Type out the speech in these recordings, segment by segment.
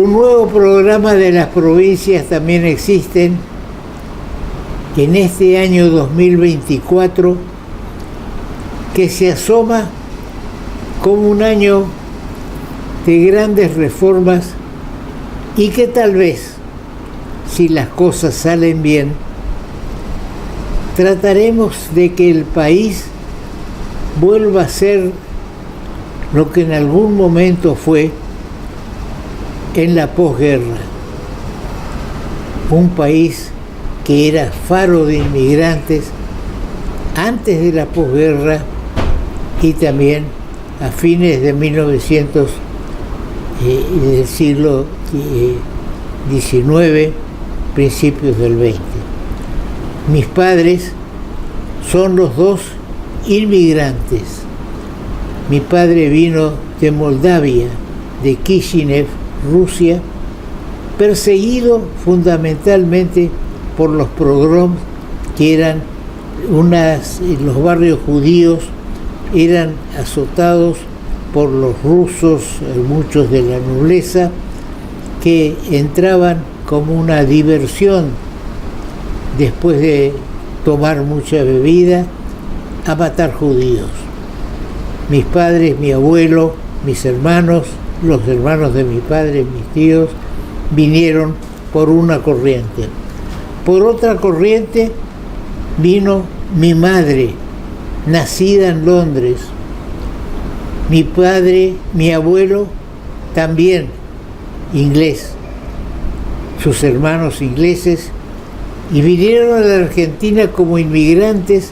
Un nuevo programa de las provincias también existen en este año 2024, que se asoma como un año de grandes reformas y que tal vez, si las cosas salen bien, trataremos de que el país vuelva a ser lo que en algún momento fue en la posguerra. Un país que era faro de inmigrantes antes de la posguerra y también a fines de 1900 del siglo XIX, principios del XX. Mis padres son los dos inmigrantes. Mi padre vino de Moldavia, de Kishinev, Rusia, perseguido fundamentalmente por los pogroms, que eran los barrios judíos eran azotados por los rusos, muchos de la nobleza, que entraban como una diversión después de tomar mucha bebida a matar judíos. Mis padres, mi abuelo, mis hermanos, los hermanos de mi padre, mis tíos, vinieron por una corriente. Por otra corriente vino mi madre, nacida en Londres. Mi padre, mi abuelo, también inglés, sus hermanos ingleses, y vinieron a la Argentina como inmigrantes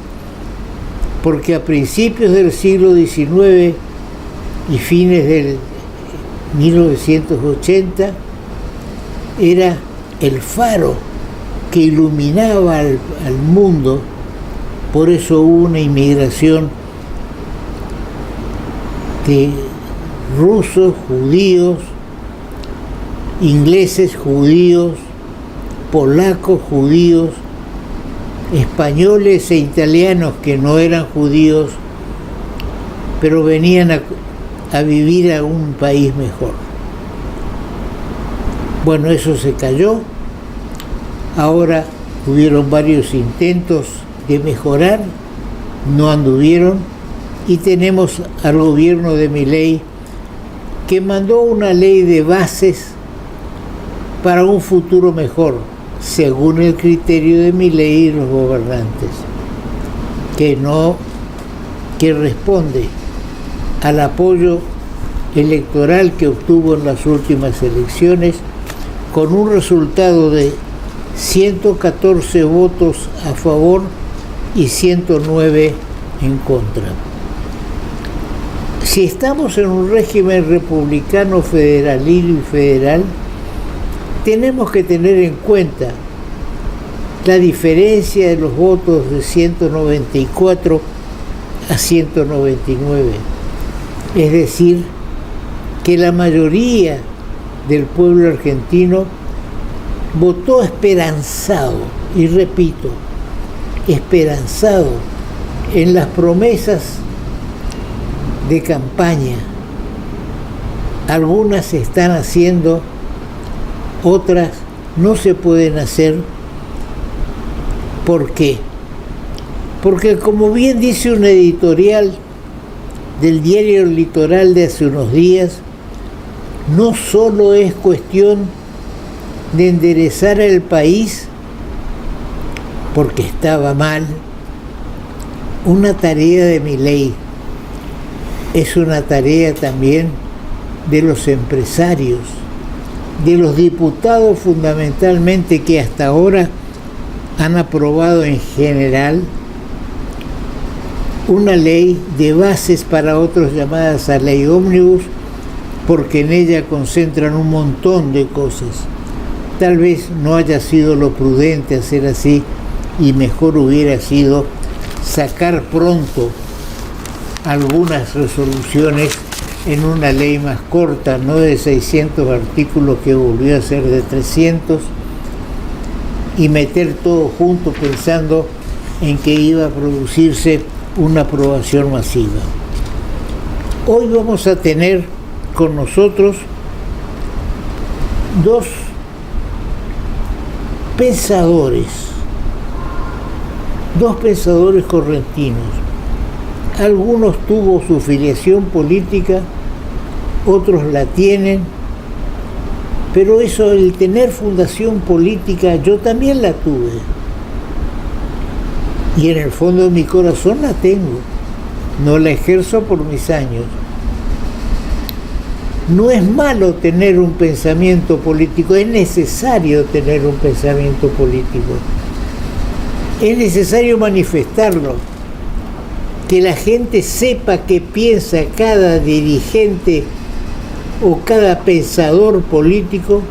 porque a principios del siglo XIX y fines del 1980 era el faro que iluminaba al mundo. Por eso hubo una inmigración de rusos, judíos, ingleses, judíos, polacos, judíos, españoles e italianos que no eran judíos, pero venían a vivir a un país mejor. Bueno, eso se cayó. Ahora hubieron varios intentos de mejorar, no anduvieron, y tenemos al gobierno de Milei, que mandó una ley de bases para un futuro mejor, según el criterio de Milei y los gobernantes, que responde al apoyo electoral que obtuvo en las últimas elecciones, con un resultado de 114 votos a favor y 109 en contra. Si estamos en un régimen republicano federalino y federal, tenemos que tener en cuenta la diferencia de los votos de 194 a 199. Es decir, que la mayoría del pueblo argentino votó esperanzado, y repito, esperanzado en las promesas de campaña. Algunas se están haciendo, otras no se pueden hacer. ¿Por qué? Porque, como bien dice un editorial del diario El Litoral de hace unos días, no solo es cuestión de enderezar el país porque estaba mal, una tarea de Milei, es una tarea también de los empresarios, de los diputados fundamentalmente, que hasta ahora han aprobado en general una ley de bases para otros, llamadas a ley ómnibus, porque en ella concentran un montón de cosas. Tal vez no haya sido lo prudente hacer así, y mejor hubiera sido sacar pronto algunas resoluciones en una ley más corta, no de 600 artículos que volvió a ser de 300, y meter todo junto pensando en que iba a producirse una aprobación masiva. Hoy vamos a tener con nosotros dos pensadores correntinos. Algunos tuvo su filiación política, otros la tienen, pero eso, el tener fundación política, yo también la tuve. Y en el fondo de mi corazón la tengo. No la ejerzo por mis años. No es malo tener un pensamiento político, es necesario tener un pensamiento político. Es necesario manifestarlo, que la gente sepa qué piensa cada dirigente o cada pensador político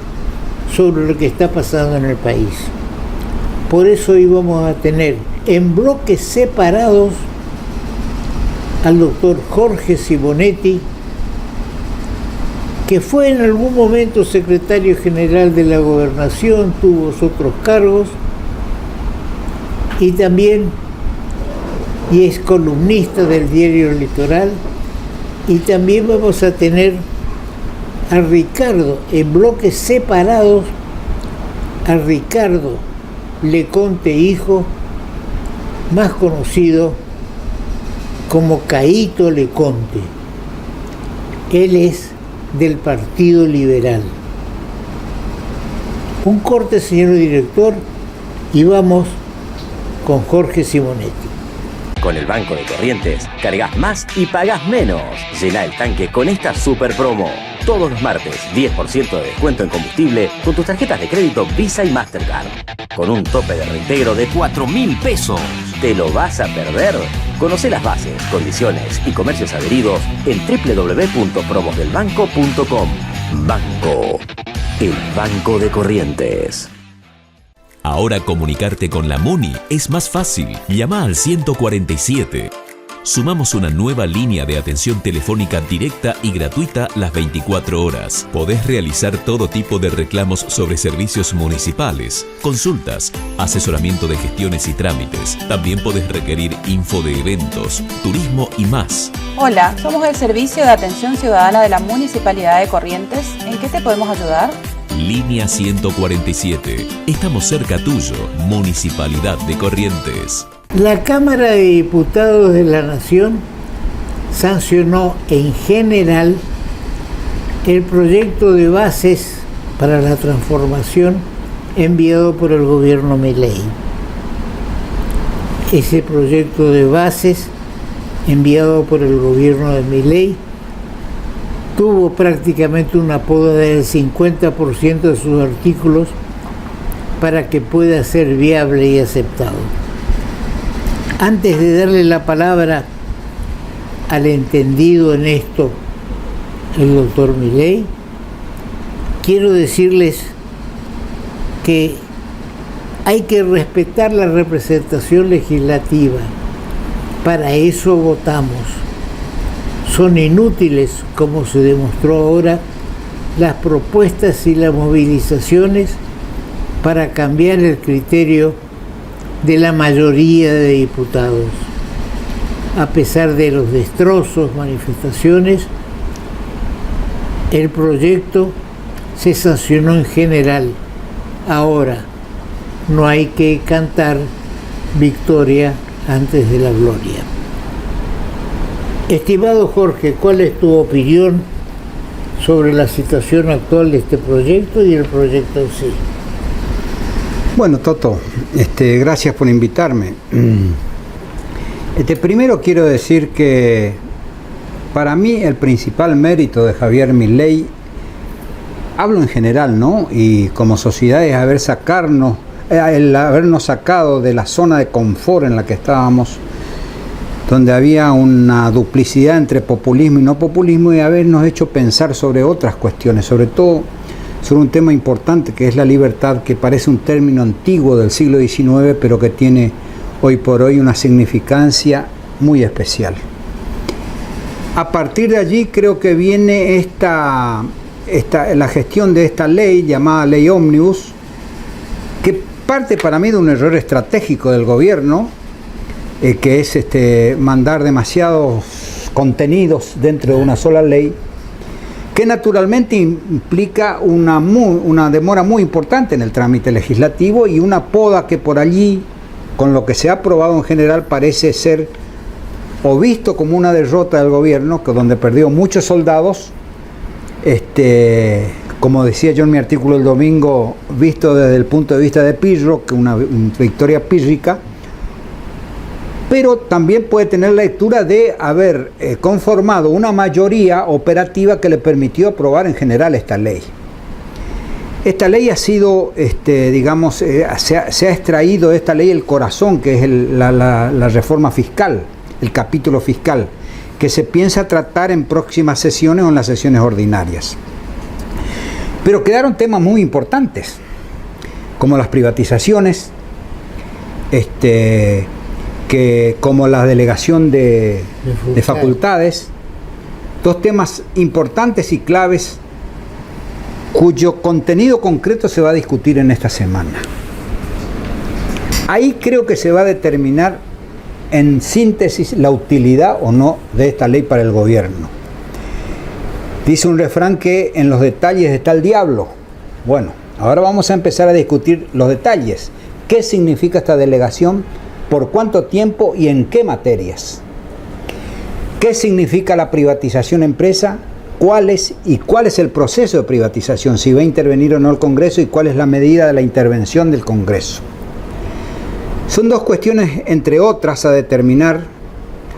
sobre lo que está pasando en el país. Por eso íbamos a tener en bloques separados al doctor Jorge Simonetti, que fue en algún momento secretario general de la Gobernación, tuvo otros cargos, y también es columnista del diario Litoral, y también vamos a tener a Ricardo, en bloques separados, a Ricardo Leconte hijo, más conocido como Caíto Leconte. Él es del Partido Liberal. Un corte, señor director, y vamos con Jorge Simonetti. Con el Banco de Corrientes, cargas más y pagás menos. Llená el tanque con esta super promo. Todos los martes, 10% de descuento en combustible con tus tarjetas de crédito Visa y Mastercard. Con un tope de reintegro de 4.000 pesos. ¿Te lo vas a perder? Conoce las bases, condiciones y comercios adheridos en www.promosdelbanco.com. Banco, el Banco de Corrientes. Ahora comunicarte con la MUNI es más fácil. Llama al 147. Sumamos una nueva línea de atención telefónica directa y gratuita las 24 horas. Podés realizar todo tipo de reclamos sobre servicios municipales, consultas, asesoramiento de gestiones y trámites. También podés requerir info de eventos, turismo y más. Hola, somos el Servicio de Atención Ciudadana de la Municipalidad de Corrientes. ¿En qué te podemos ayudar? Línea 147. Estamos cerca tuyo, Municipalidad de Corrientes. La Cámara de Diputados de la Nación sancionó en general el proyecto de bases para la transformación enviado por el gobierno Milei. Ese proyecto de bases enviado por el gobierno de Milei tuvo prácticamente una poda del 50% de sus artículos para que pueda ser viable y aceptado. Antes de darle la palabra al entendido en esto, el doctor Milei, quiero decirles que hay que respetar la representación legislativa. Para eso votamos. Son inútiles, como se demostró ahora, las propuestas y las movilizaciones para cambiar el criterio de la mayoría de diputados. A pesar de los destrozos, manifestaciones, el proyecto se sancionó en general. Ahora, no hay que cantar victoria antes de la gloria. Estimado Jorge, ¿cuál es tu opinión sobre la situación actual de este proyecto y el proyecto en sí? Bueno, Toto, gracias por invitarme. Primero quiero decir que para mí el principal mérito de Javier Milei, hablo en general, ¿no? Y como sociedad, es el habernos sacado de la zona de confort en la que estábamos, donde había una duplicidad entre populismo y no populismo, y habernos hecho pensar sobre otras cuestiones, sobre todo sobre un tema importante que es la libertad, que parece un término antiguo del siglo XIX, pero que tiene hoy por hoy una significancia muy especial. A partir de allí creo que viene la gestión de esta ley llamada Ley Ómnibus, que parte para mí de un error estratégico del gobierno, que es mandar demasiados contenidos dentro de una sola ley, que naturalmente implica una demora muy importante en el trámite legislativo y una poda que por allí, con lo que se ha aprobado en general, parece ser o visto como una derrota del gobierno, que donde perdió muchos soldados, como decía yo en mi artículo el domingo, visto desde el punto de vista de Pirro, que una victoria pírrica, pero también puede tener la lectura de haber conformado una mayoría operativa que le permitió aprobar en general esta ley. Esta ley ha sido, se ha extraído de esta ley el corazón, que es la reforma fiscal, el capítulo fiscal, que se piensa tratar en próximas sesiones o en las sesiones ordinarias. Pero quedaron temas muy importantes, como las privatizaciones, como la delegación de facultades, dos temas importantes y claves cuyo contenido concreto se va a discutir en esta semana. Ahí creo que se va a determinar en síntesis la utilidad o no de esta ley para el gobierno. Dice un refrán que en los detalles está el diablo. Bueno, ahora vamos a empezar a discutir los detalles. ¿Qué significa esta delegación? ¿Por cuánto tiempo y en qué materias? ¿Qué significa la privatización empresa? ¿Cuál es el proceso de privatización? Si va a intervenir o no el Congreso y cuál es la medida de la intervención del Congreso. Son dos cuestiones, entre otras, a determinar.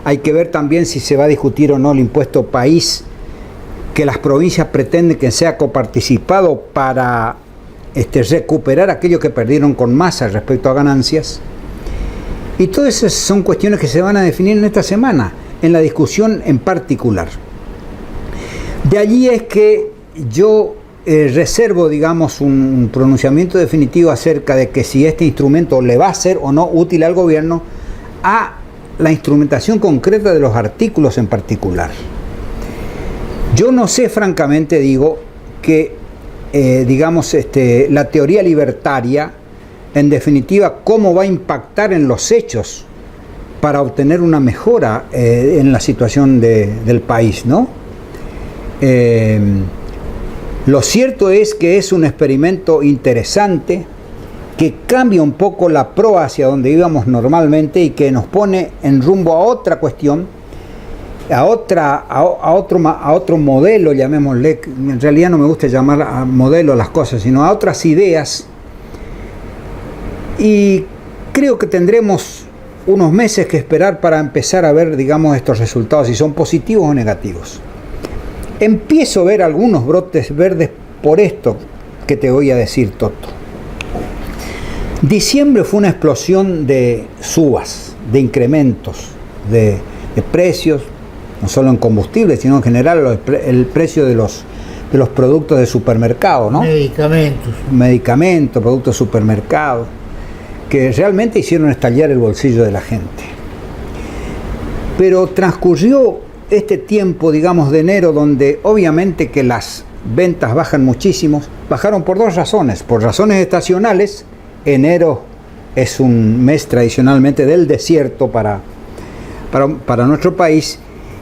Hay que ver también si se va a discutir o no el impuesto país, que las provincias pretenden que sea coparticipado para recuperar aquello que perdieron con masa respecto a ganancias. Y todas esas son cuestiones que se van a definir en esta semana, en la discusión en particular. De allí es que yo reservo, digamos, un pronunciamiento definitivo acerca de que si este instrumento le va a ser o no útil al gobierno a la instrumentación concreta de los artículos en particular. Yo no sé, francamente, digo, que, la teoría libertaria, en definitiva, cómo va a impactar en los hechos para obtener una mejora en la situación del país, ¿no? Lo cierto es que es un experimento interesante que cambia un poco la proa hacia donde íbamos normalmente y que nos pone en rumbo a otra cuestión, a otro modelo, llamémosle. En realidad no me gusta llamar a modelo las cosas, sino a otras ideas. Y creo que tendremos unos meses que esperar para empezar a ver, digamos, estos resultados, si son positivos o negativos. Empiezo a ver algunos brotes verdes por esto que te voy a decir, Toto. Diciembre fue una explosión de subas, de incrementos, de precios, no solo en combustible, sino en general el precio de los productos de supermercado, ¿no? Medicamentos, productos de supermercado, que realmente hicieron estallar el bolsillo de la gente. Pero transcurrió este tiempo, digamos, de enero, donde obviamente que las ventas bajan muchísimo. Bajaron por dos razones. Por razones estacionales. Enero es un mes tradicionalmente del desierto para nuestro país.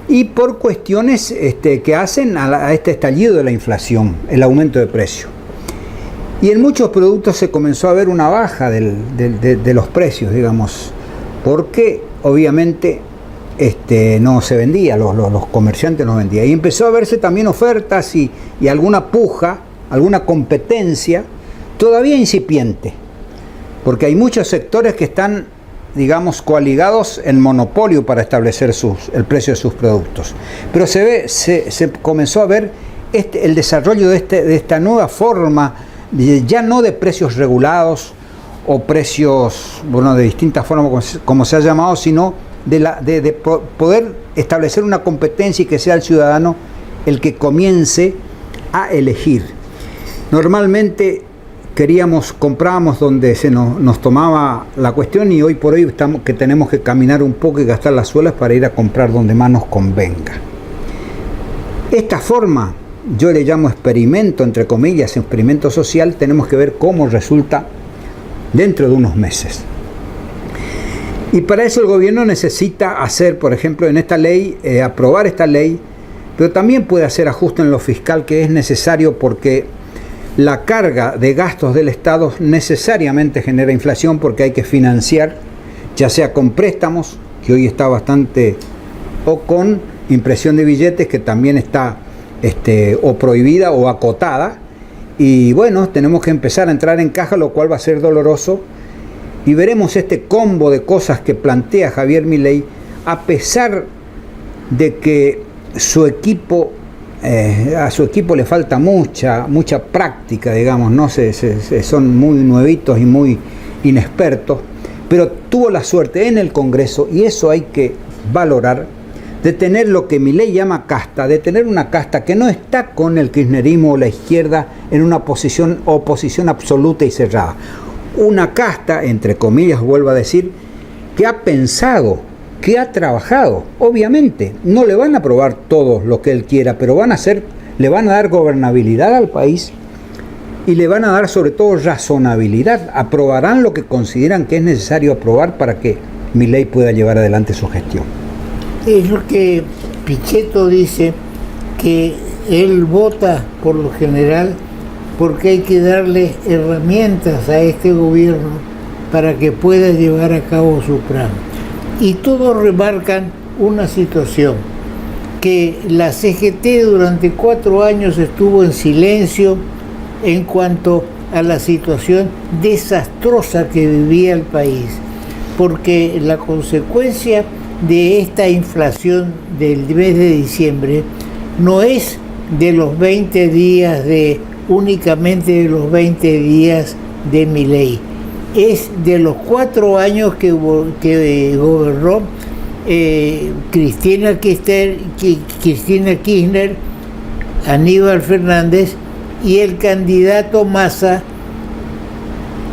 Y por cuestiones que hacen a este estallido de la inflación, el aumento de precio. Y en muchos productos se comenzó a ver una baja de los precios, digamos, porque obviamente no se vendía, los comerciantes no vendían. Y empezó a verse también ofertas y alguna puja, alguna competencia, todavía incipiente, porque hay muchos sectores que están, digamos, coaligados en monopolio para establecer el precio de sus productos. Pero se comenzó a ver el desarrollo de esta nueva forma, ya no de precios regulados o precios, de distintas formas como se ha llamado, sino de poder establecer una competencia y que sea el ciudadano el que comience a elegir. Normalmente comprábamos donde se nos tomaba la cuestión, y hoy por hoy tenemos que caminar un poco y gastar las suelas para ir a comprar donde más nos convenga. Esta forma, yo le llamo experimento, entre comillas, experimento social, tenemos que ver cómo resulta dentro de unos meses. Y para eso el gobierno necesita hacer, por ejemplo, en esta ley, aprobar esta ley, pero también puede hacer ajuste en lo fiscal, que es necesario porque la carga de gastos del Estado necesariamente genera inflación, porque hay que financiar, ya sea con préstamos, que hoy está bastante, o con impresión de billetes, que también está o prohibida o acotada. Y bueno, tenemos que empezar a entrar en caja, lo cual va a ser doloroso. Y veremos este combo de cosas que plantea Javier Milei, a pesar de que su equipo, a su equipo le falta mucha práctica, digamos, ¿no? Son muy nuevitos y muy inexpertos, pero tuvo la suerte en el Congreso, y eso hay que valorar, de tener lo que Milei llama casta, de tener una casta que no está con el kirchnerismo o la izquierda en una oposición absoluta y cerrada. Una casta, entre comillas, vuelvo a decir, que ha pensado, que ha trabajado. Obviamente, no le van a aprobar todo lo que él quiera, pero le van a dar gobernabilidad al país y le van a dar sobre todo razonabilidad. Aprobarán lo que consideran que es necesario aprobar para que Milei pueda llevar adelante su gestión. Es lo que Pichetto dice, que él vota por lo general porque hay que darle herramientas a este gobierno para que pueda llevar a cabo su plan. Y todos remarcan una situación, que la CGT durante 4 años estuvo en silencio en cuanto a la situación desastrosa que vivía el país, porque la consecuencia de esta inflación del mes de diciembre no es de los 20 días únicamente de los 20 días de Milei, es de los 4 años que gobernó Cristina Kirchner, Aníbal Fernández y el candidato Massa,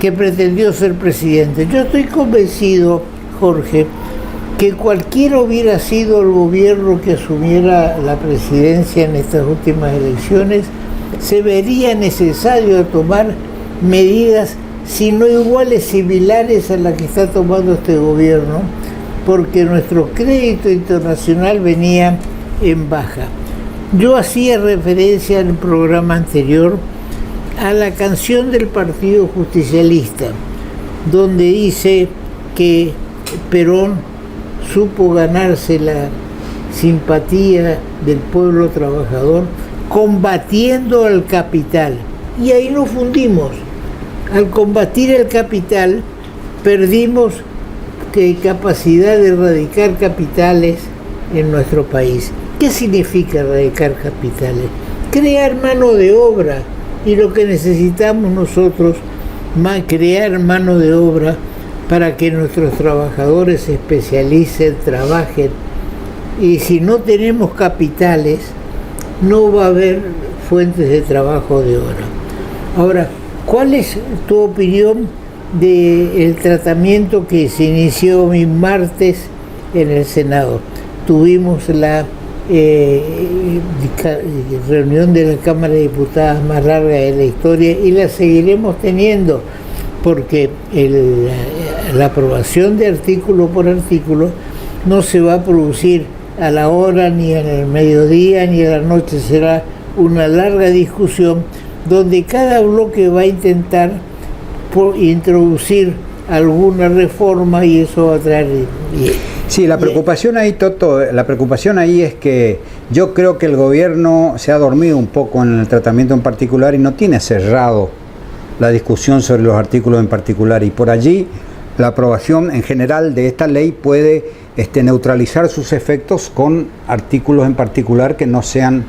que pretendió ser presidente. Yo estoy convencido, Jorge, que cualquiera hubiera sido el gobierno que asumiera la presidencia en estas últimas elecciones, se vería necesario tomar medidas, si no iguales, similares a las que está tomando este gobierno, porque nuestro crédito internacional venía en baja. Yo hacía referencia en el programa anterior a la canción del Partido Justicialista, donde dice que Perón supo ganarse la simpatía del pueblo trabajador combatiendo al capital. Y ahí nos fundimos. Al combatir el capital, perdimos capacidad de erradicar capitales en nuestro país. ¿Qué significa erradicar capitales? Crear mano de obra. Y lo que necesitamos nosotros, crear mano de obra para que nuestros trabajadores se especialicen, trabajen. Y si no tenemos capitales, no va a haber fuentes de trabajo de obra. Ahora, ¿cuál es tu opinión del tratamiento que se inició el martes en el Senado? Tuvimos la reunión de la Cámara de Diputados más larga de la historia y la seguiremos teniendo, porque la aprobación de artículo por artículo no se va a producir a la hora, ni en el mediodía, ni a la noche. Será una larga discusión donde cada bloque va a intentar introducir alguna reforma, y eso va a traer... Sí, la preocupación ahí, Toto, la preocupación ahí es que yo creo que el gobierno se ha dormido un poco en el tratamiento en particular y no tiene cerrado la discusión sobre los artículos en particular, y por allí la aprobación en general de esta ley puede neutralizar sus efectos con artículos en particular que no sean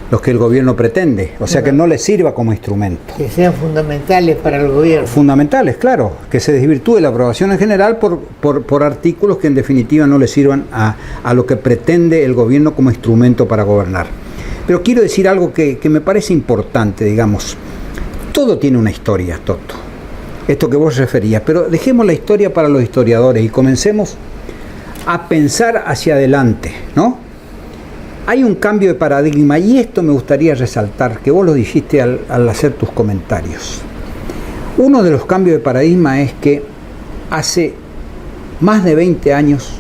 los que el gobierno pretende, o sea, que no le sirva como instrumento. Que sean fundamentales para el gobierno. Fundamentales, claro, que se desvirtúe la aprobación en general por artículos que en definitiva no le sirvan a lo que pretende el gobierno como instrumento para gobernar. Pero quiero decir algo que me parece importante, digamos. Todo tiene una historia, Toto, esto que vos referías, pero dejemos la historia para los historiadores y comencemos a pensar hacia adelante, ¿no? Hay un cambio de paradigma, y esto me gustaría resaltar, que vos lo dijiste al hacer tus comentarios. Uno de los cambios de paradigma es que hace más de 20 años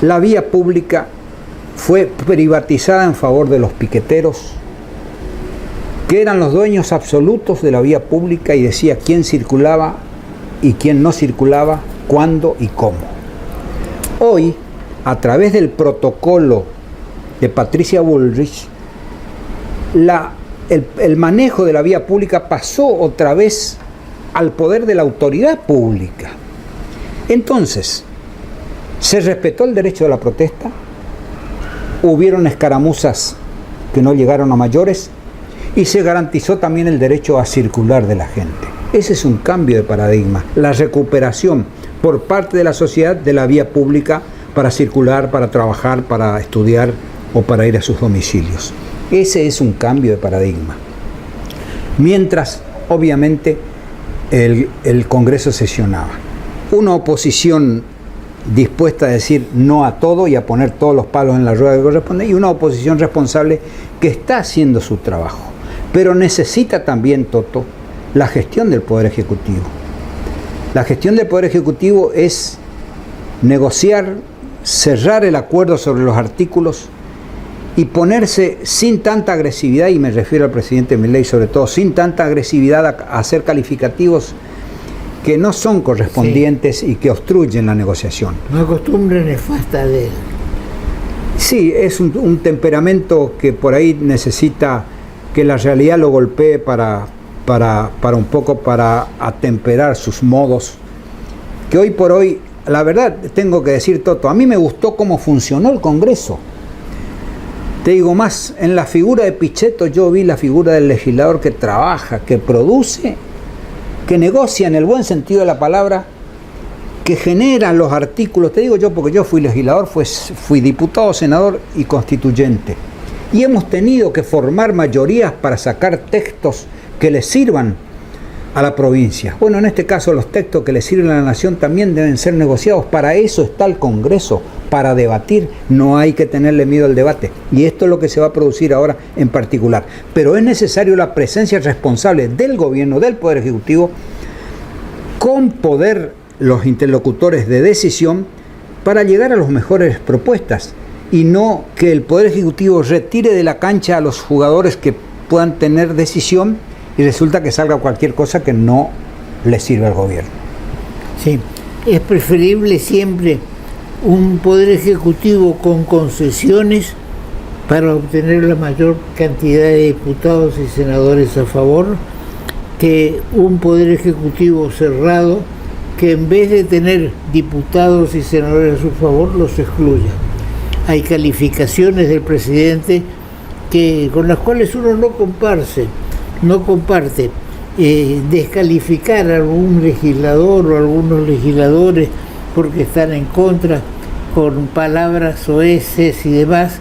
la vía pública fue privatizada en favor de los piqueteros, que eran los dueños absolutos de la vía pública y decía quién circulaba y quién no circulaba, cuándo y cómo. Hoy, a través del protocolo de Patricia Bullrich, el manejo de la vía pública pasó otra vez al poder de la autoridad pública. Entonces, se respetó el derecho de la protesta, hubieron escaramuzas que no llegaron a mayores y se garantizó también el derecho a circular de la gente. Ese es un cambio de paradigma, la recuperación por parte de la sociedad de la vía pública para circular, para trabajar, para estudiar o para ir a sus domicilios. Ese es un cambio de paradigma. Mientras, obviamente, el Congreso sesionaba. Una oposición dispuesta a decir no a todo y a poner todos los palos en la rueda que corresponde, y una oposición responsable que está haciendo su trabajo. Pero necesita también, Toto, la gestión del Poder Ejecutivo. La gestión del Poder Ejecutivo es negociar, cerrar el acuerdo sobre los artículos y ponerse sin tanta agresividad, y me refiero al presidente Milei sobre todo, sin tanta agresividad a hacer calificativos que no son correspondientes y que obstruyen la negociación. Una costumbre nefasta de él. Sí, es un temperamento que por ahí necesita que la realidad lo golpee para un poco para atemperar sus modos, que hoy por hoy, la verdad, tengo que decir, Toto, a mí me gustó cómo funcionó el Congreso. Te digo más, en la figura de Pichetto yo vi la figura del legislador que trabaja, que produce, que negocia en el buen sentido de la palabra, que genera los artículos. Te digo yo porque yo fui legislador, fui diputado, senador y constituyente. Y hemos tenido que formar mayorías para sacar textos que le sirvan a la provincia. Bueno, en este caso los textos que le sirven a la nación también deben ser negociados. Para eso está el Congreso, para debatir. No hay que tenerle miedo al debate. Y esto es lo que se va a producir ahora en particular. Pero es necesario la presencia responsable del gobierno, del Poder Ejecutivo, con poder los interlocutores de decisión para llegar a las mejores propuestas. Y no que el Poder Ejecutivo retire de la cancha a los jugadores que puedan tener decisión y resulta que salga cualquier cosa que no le sirve al gobierno. Sí, es preferible siempre un Poder Ejecutivo con concesiones para obtener la mayor cantidad de diputados y senadores a favor que un Poder Ejecutivo cerrado que en vez de tener diputados y senadores a su favor los excluya. Hay calificaciones del presidente con las cuales uno no comparte. Descalificar a algún legislador o algunos legisladores porque están en contra con palabras soeces y demás,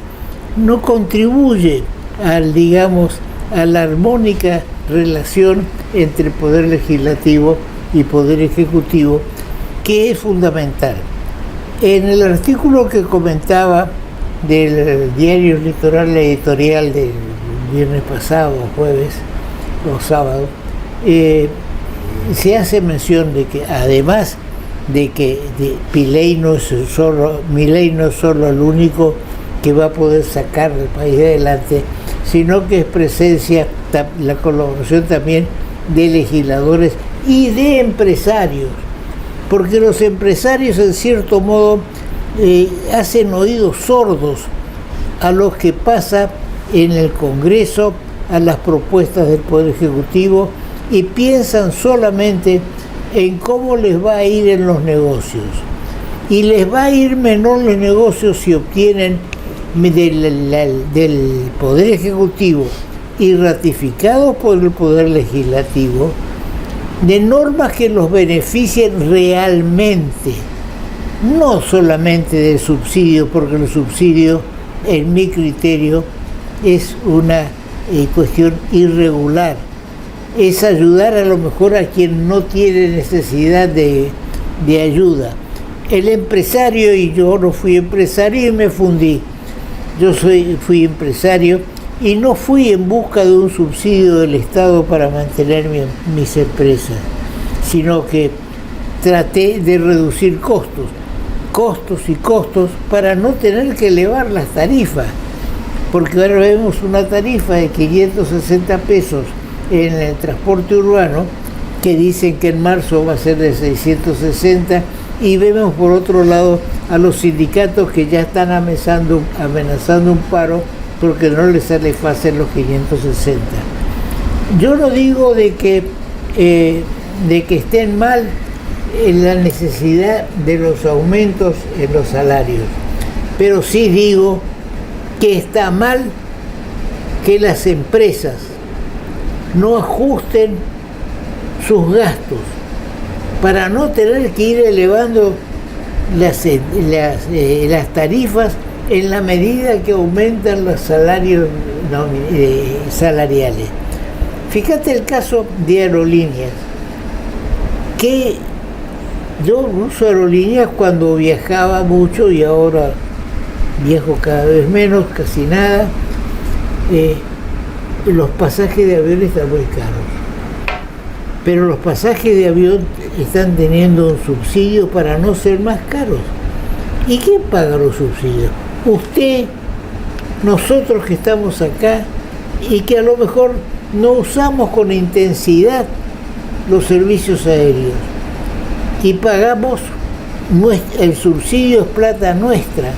no contribuye a la armónica relación entre Poder Legislativo y Poder Ejecutivo, que es fundamental. En el artículo que comentaba del diario Litoral editorial del viernes pasado, jueves o sábado, se hace mención de que además de que Milei no es solo el único que va a poder sacar al país adelante, sino que es presencia, la colaboración también de legisladores y de empresarios, porque los empresarios en cierto modo hacen oídos sordos a lo que pasa en el Congreso, a las propuestas del Poder Ejecutivo, y piensan solamente en cómo les va a ir en los negocios. Y les va a ir menor los negocios si obtienen del Poder Ejecutivo y ratificados por el Poder Legislativo de normas que los beneficien realmente, no solamente del subsidio, porque el subsidio, en mi criterio, es una cuestión irregular. Es ayudar a lo mejor a quien no tiene necesidad de ayuda. El empresario, y yo no fui empresario y me fundí. Fui empresario y no fui en busca de un subsidio del Estado para mantener mis empresas, sino que traté de reducir costos costos y costos para no tener que elevar las tarifas, porque ahora vemos una tarifa de 560 pesos en el transporte urbano, que dicen que en marzo va a ser de 660, y vemos por otro lado a los sindicatos que ya están amenazando un paro porque no les sale fácil los 560. Yo no digo de que estén mal en la necesidad de los aumentos en los salarios, pero sí digo que está mal que las empresas no ajusten sus gastos para no tener que ir elevando las tarifas en la medida que aumentan los salarios salariales. Fíjate el caso de aerolíneas, que yo uso aerolíneas cuando viajaba mucho y ahora viajo cada vez menos, casi nada. Los pasajes de avión están muy caros, pero los pasajes de avión están teniendo un subsidio para no ser más caros. ¿Y quién paga los subsidios? Usted, nosotros que estamos acá y que a lo mejor no usamos con intensidad los servicios aéreos y pagamos, el subsidio es plata nuestra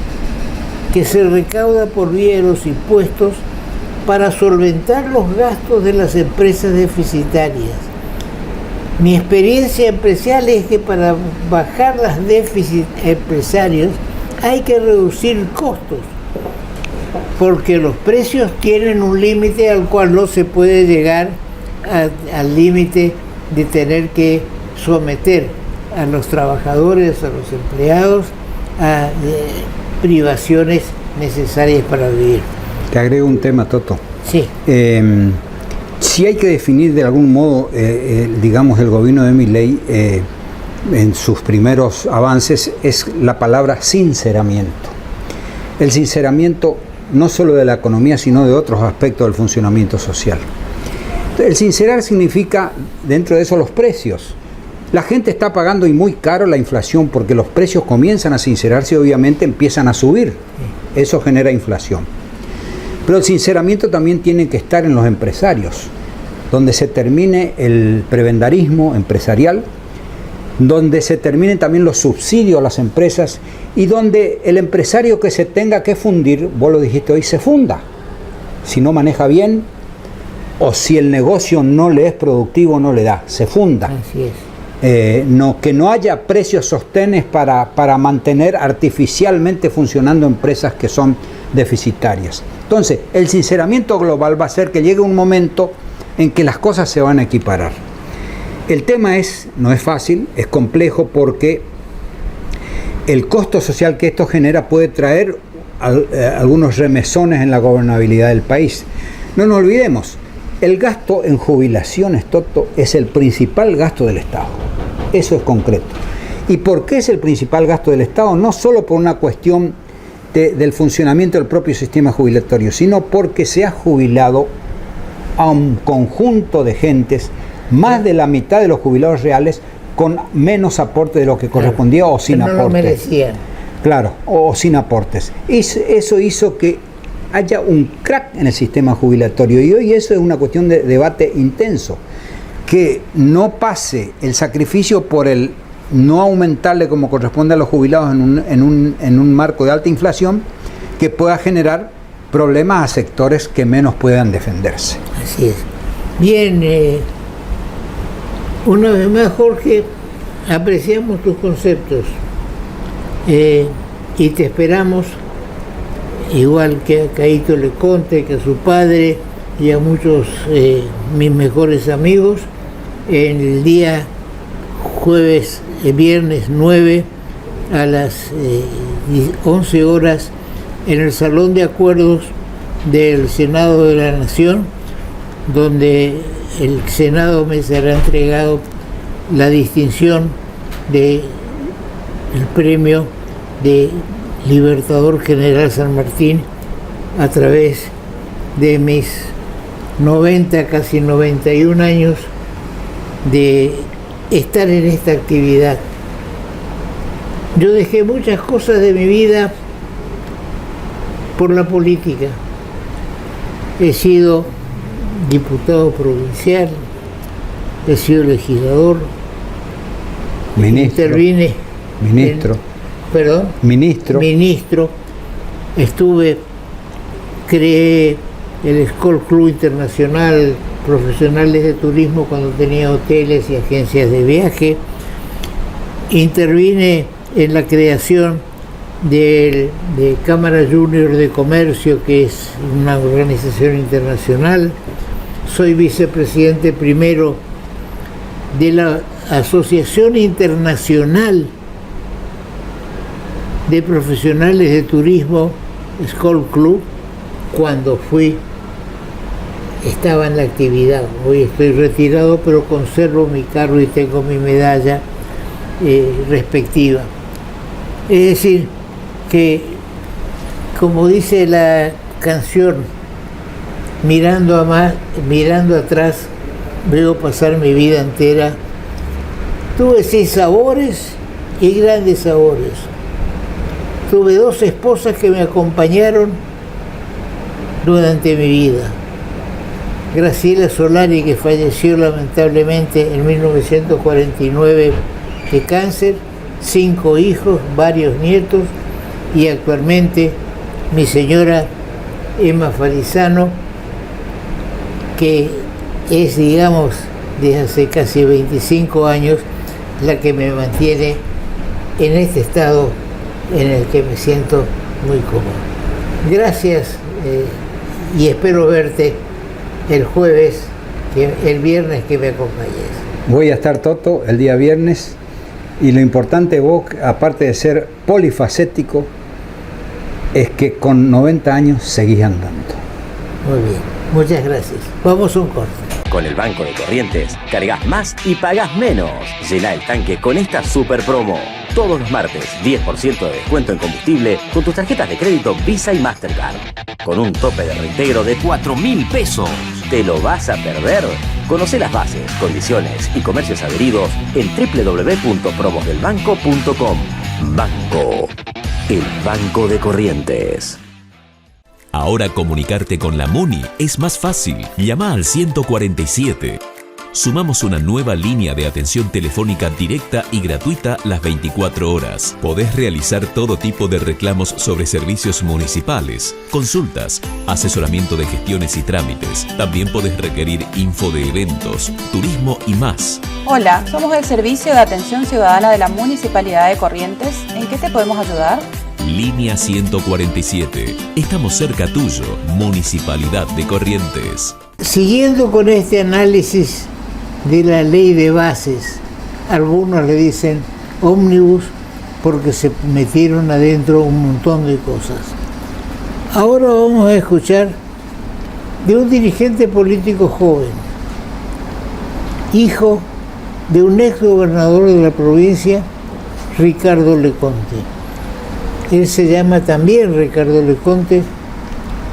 que se recauda por vía de los impuestos para solventar los gastos de las empresas deficitarias. Mi experiencia empresarial es que para bajar las déficits empresarios hay que reducir costos, porque los precios tienen un límite al cual no se puede llegar al límite de tener que someter a los trabajadores, a los empleados, a privaciones necesarias para vivir. Te agrego un tema, Toto. Sí. Si hay que definir de algún modo, digamos, el gobierno de Milei, en sus primeros avances, es la palabra sinceramiento. El sinceramiento no solo de la economía, sino de otros aspectos del funcionamiento social. El sincerar significa, dentro de eso, los precios. La gente está pagando y muy caro la inflación porque los precios comienzan a sincerarse y obviamente empiezan a subir. Eso genera inflación. Pero el sinceramiento también tiene que estar en los empresarios, donde se termine el prebendarismo empresarial, donde se terminen también los subsidios a las empresas y donde el empresario que se tenga que fundir, vos lo dijiste hoy, se funda. Si no maneja bien o si el negocio no le es productivo, no le da, se funda. Así es. Que no haya precios sostenes para mantener artificialmente funcionando empresas que son deficitarias. Entonces, el sinceramiento global va a ser que llegue un momento en que las cosas se van a equiparar. El tema no es fácil, es complejo porque el costo social que esto genera puede traer algunos remesones en la gobernabilidad del país. No nos olvidemos, el gasto en jubilaciones, Toto, es el principal gasto del Estado. Eso es concreto. ¿Y por qué es el principal gasto del Estado? No solo por una cuestión del funcionamiento del propio sistema jubilatorio, sino porque se ha jubilado a un conjunto de gentes, más de la mitad de los jubilados reales, con menos aporte de lo que correspondía, o sin aportes. No lo merecían. Claro, o sin aportes. Eso hizo que haya un crack en el sistema jubilatorio y hoy eso es una cuestión de debate intenso. Que no pase el sacrificio por el no aumentarle como corresponde a los jubilados en un marco de alta inflación que pueda generar problemas a sectores que menos puedan defenderse. Así es. Bien, una vez más, Jorge, apreciamos tus conceptos y te esperamos, igual que a Caíto Leconte, que a su padre y a muchos mis mejores amigos, en el día viernes 9 a las 11 horas en el Salón de Acuerdos del Senado de la Nación, donde el Senado me será entregado la distinción del premio de Libertador General San Martín a través de mis 90, casi 91 años de estar en esta actividad Yo dejé muchas cosas de mi vida por la política. He sido diputado provincial, he sido legislador, Ministro. intervine. Ministro. Perdón. Ministro. Creé el School Club Internacional Profesionales de Turismo cuando tenía hoteles y agencias de viaje. Intervine en la creación de Cámara Junior de Comercio, que es una organización internacional. Soy vicepresidente primero de la Asociación Internacional de Profesionales de Turismo, School Club, cuando estaba en la actividad. Hoy estoy retirado, pero conservo mi cargo y tengo mi medalla respectiva. Es decir, que, como dice la canción, mirando atrás, veo pasar mi vida entera. Tuve 6 sabores y grandes sabores. Tuve 2 esposas que me acompañaron durante mi vida. Graciela Solari, que falleció lamentablemente en 1949 de cáncer, 5 hijos, varios nietos, y actualmente mi señora Emma Farizano, que es, digamos, desde hace casi 25 años la que me mantiene en este estado en el que me siento muy cómodo. Gracias y espero verte el viernes que me acompañes. Voy a estar, Toto, el día viernes, y lo importante, vos, aparte de ser polifacético, es que con 90 años seguís andando. Muy bien, muchas gracias. Vamos a un corte. Con el Banco de Corrientes, cargas más y pagas menos. Llena el tanque con esta super promo. Todos los martes, 10% de descuento en combustible con tus tarjetas de crédito Visa y Mastercard. Con un tope de reintegro de 4.000 pesos. ¿Te lo vas a perder? Conoce las bases, condiciones y comercios adheridos en www.promosdelbanco.com. Banco. El Banco de Corrientes. Ahora comunicarte con la MUNI es más fácil. Llama al 147. Sumamos una nueva línea de atención telefónica directa y gratuita las 24 horas. Podés realizar todo tipo de reclamos sobre servicios municipales, consultas, asesoramiento de gestiones y trámites. También podés requerir info de eventos, turismo y más. Hola, somos el Servicio de Atención Ciudadana de la Municipalidad de Corrientes. ¿En qué te podemos ayudar? Línea 147. Estamos cerca tuyo, Municipalidad de Corrientes. Siguiendo con este análisis de la ley de bases, algunos le dicen ómnibus porque se metieron adentro un montón de cosas. Ahora vamos a escuchar de un dirigente político joven, hijo de un ex gobernador de la provincia, Ricardo Leconte. Él se llama también Ricardo Leconte,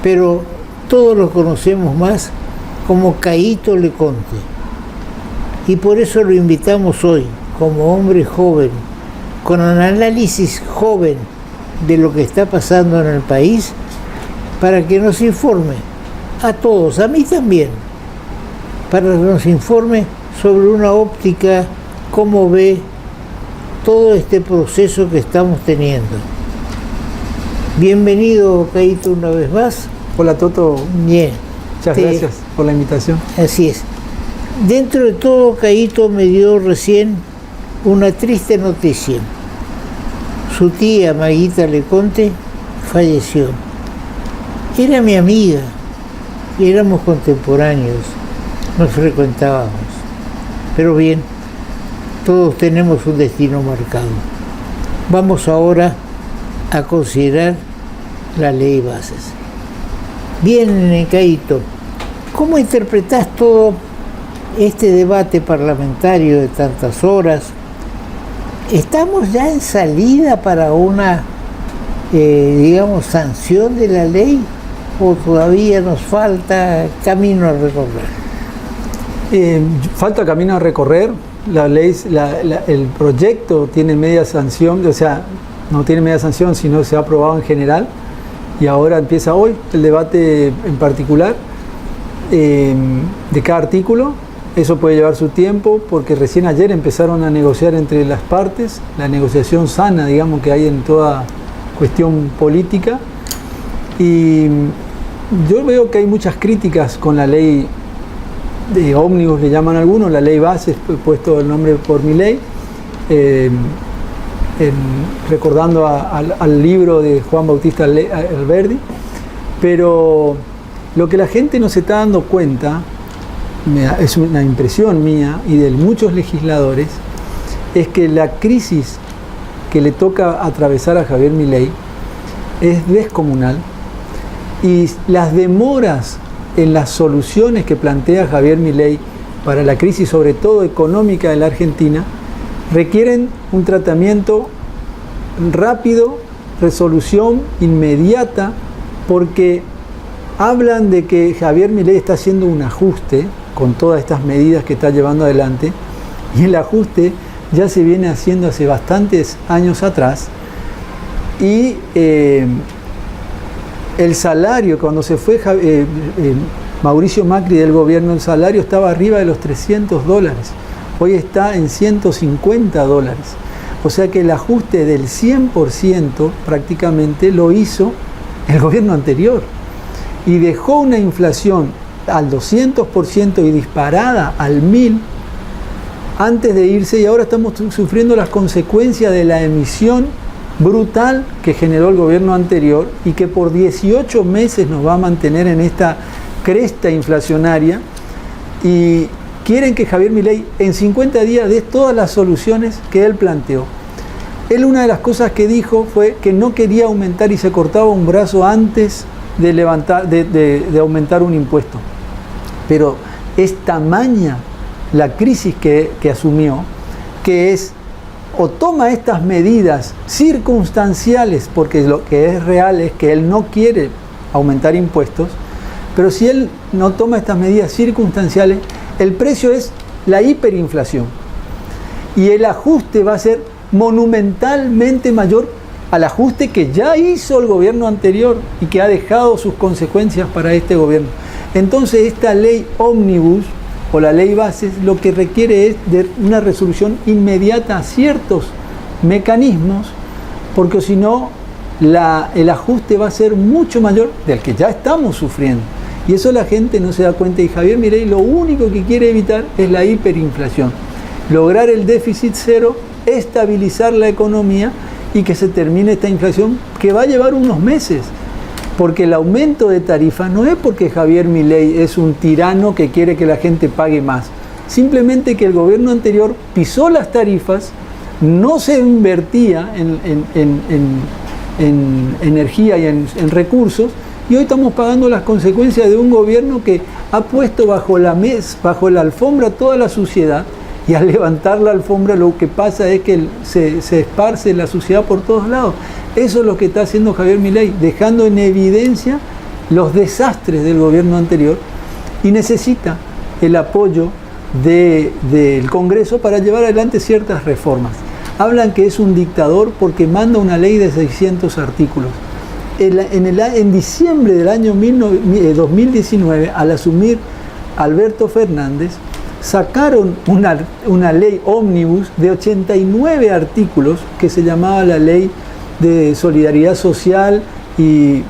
pero todos lo conocemos más como Caíto Leconte. Y por eso lo invitamos hoy, como hombre joven, con un análisis joven de lo que está pasando en el país, para que nos informe a todos, a mí también, para que nos informe sobre una óptica, cómo ve todo este proceso que estamos teniendo. Bienvenido, Caíto, una vez más. Hola, Toto. Bien. Muchas gracias por la invitación. Así es. Dentro de todo, Caíto me dio recién una triste noticia. Su tía, Maguita Leconte, falleció. Era mi amiga, éramos contemporáneos, nos frecuentábamos. Pero bien, todos tenemos un destino marcado. Vamos ahora a considerar la ley bases. Bien, Caíto, ¿cómo interpretás todo este debate parlamentario de tantas horas? ¿Estamos ya en salida para una, sanción de la ley o todavía nos falta camino a recorrer? Falta camino a recorrer. la ley, el proyecto tiene media sanción, o sea, no tiene media sanción, sino se ha aprobado en general, y ahora empieza hoy el debate en particular de cada artículo. Eso puede llevar su tiempo, porque recién ayer empezaron a negociar entre las partes, la negociación sana, digamos, que hay en toda cuestión política. Y yo veo que hay muchas críticas con la ley de ómnibus, le llaman algunos, la ley base, puesto el nombre por Milei, recordando al libro de Juan Bautista Alberdi. Pero lo que la gente no se está dando cuenta, es una impresión mía y de muchos legisladores, es que la crisis que le toca atravesar a Javier Milei es descomunal, y las demoras en las soluciones que plantea Javier Milei para la crisis, sobre todo económica de la Argentina, requieren un tratamiento rápido, resolución inmediata, porque hablan de que Javier Milei está haciendo un ajuste con todas estas medidas que está llevando adelante, y el ajuste ya se viene haciendo hace bastantes años atrás. Y el salario, cuando se fue Mauricio Macri del gobierno, el salario estaba arriba de los $300, hoy está en $150. O sea que el ajuste del 100% prácticamente lo hizo el gobierno anterior, y dejó una inflación al 200% y disparada al 1000% antes de irse, y ahora estamos sufriendo las consecuencias de la emisión brutal que generó el gobierno anterior, y que por 18 meses nos va a mantener en esta cresta inflacionaria. Y quieren que Javier Milei en 50 días dé todas las soluciones que él planteó. Él, una de las cosas que dijo fue que no quería aumentar, y se cortaba un brazo antes de aumentar un impuesto. Pero es tamaña la crisis que asumió, que es, o toma estas medidas circunstanciales, porque lo que es real es que él no quiere aumentar impuestos, pero si él no toma estas medidas circunstanciales, el precio es la hiperinflación, y el ajuste va a ser monumentalmente mayor al ajuste que ya hizo el gobierno anterior y que ha dejado sus consecuencias para este gobierno. Entonces, esta ley ómnibus o la ley base lo que requiere es de una resolución inmediata a ciertos mecanismos, porque si no, el ajuste va a ser mucho mayor del que ya estamos sufriendo. Y eso la gente no se da cuenta, y Javier Milei lo único que quiere evitar es la hiperinflación, lograr el déficit cero, estabilizar la economía y que se termine esta inflación, que va a llevar unos meses. Porque el aumento de tarifas no es porque Javier Milei es un tirano que quiere que la gente pague más. Simplemente que el gobierno anterior pisó las tarifas, no se invertía en energía y en recursos, y hoy estamos pagando las consecuencias de un gobierno que ha puesto bajo la alfombra toda la suciedad, y al levantar la alfombra lo que pasa es que se esparce la suciedad por todos lados. Eso es lo que está haciendo Javier Milei, dejando en evidencia los desastres del gobierno anterior, y necesita el apoyo del Congreso para llevar adelante ciertas reformas. Hablan que es un dictador porque manda una ley de 600 artículos. En diciembre del año 2019, al asumir Alberto Fernández, sacaron una ley ómnibus de 89 artículos que se llamaba la Ley de Solidaridad Social y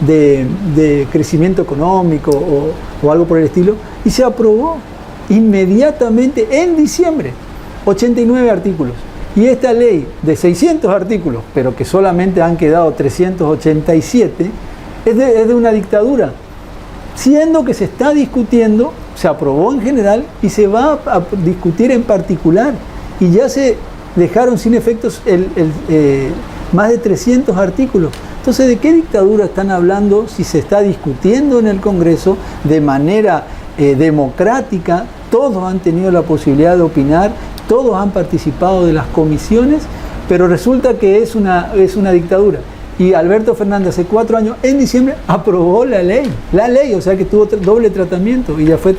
de Crecimiento Económico o algo por el estilo, y se aprobó inmediatamente en diciembre, 89 artículos. Y esta ley de 600 artículos, pero que solamente han quedado 387, es de una dictadura, siendo que se está discutiendo, se aprobó en general y se va a discutir en particular, y ya se dejaron sin efectos más de 300 artículos. Entonces, ¿de qué dictadura están hablando si se está discutiendo en el Congreso de manera democrática? Todos han tenido la posibilidad de opinar, todos han participado de las comisiones, pero resulta que es una dictadura. Y Alberto Fernández hace 4 años, en diciembre, aprobó la ley, o sea que tuvo doble tratamiento y ya fue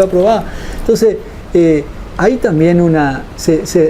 aprobada. Entonces, hay también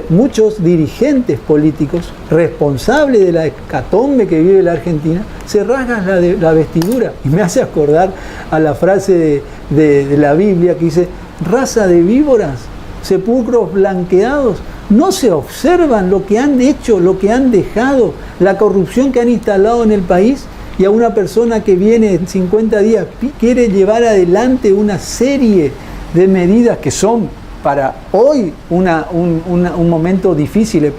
muchos dirigentes políticos responsables de la hecatombe que vive la Argentina se rasgan la vestidura. Y me hace acordar a la frase de la Biblia que dice: raza de víboras, sepulcros blanqueados. No se observan lo que han hecho, lo que han dejado, la corrupción que han instalado en el país, y a una persona que viene en 50 días quiere llevar adelante una serie de medidas que son para hoy un momento difícil,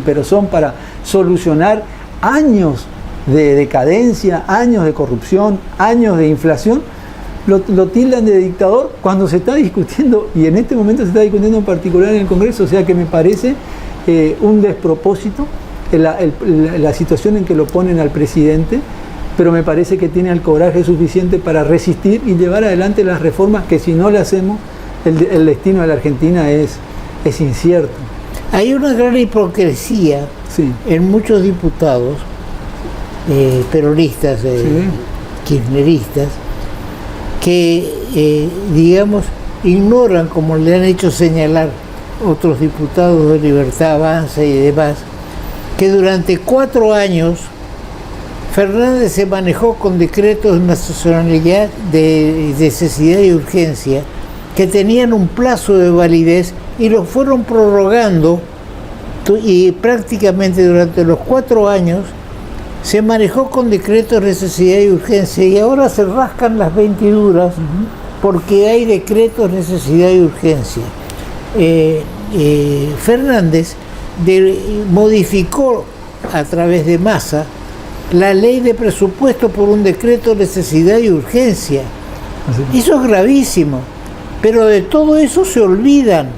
pero son para solucionar años de decadencia, años de corrupción, años de inflación. Lo tildan de dictador cuando se está discutiendo, y en este momento se está discutiendo en particular en el Congreso. O sea que me parece un despropósito la situación en que lo ponen al presidente, pero me parece que tiene el coraje suficiente para resistir y llevar adelante las reformas que, si no le hacemos, el destino de la Argentina es incierto. Hay una gran hipocresía en muchos diputados peronistas, kirchneristas, que digamos ignoran, como le han hecho señalar otros diputados de Libertad Avanza y demás, que durante 4 años Fernández se manejó con decretos de nacionalidad de necesidad y urgencia que tenían un plazo de validez y los fueron prorrogando, y prácticamente durante los 4 años se manejó con decretos de necesidad y urgencia, y ahora se rascan las vestiduras porque hay decretos de necesidad y urgencia. Fernández modificó a través de Massa la ley de presupuesto por un decreto de necesidad y urgencia. Eso es gravísimo, pero de todo eso se olvidan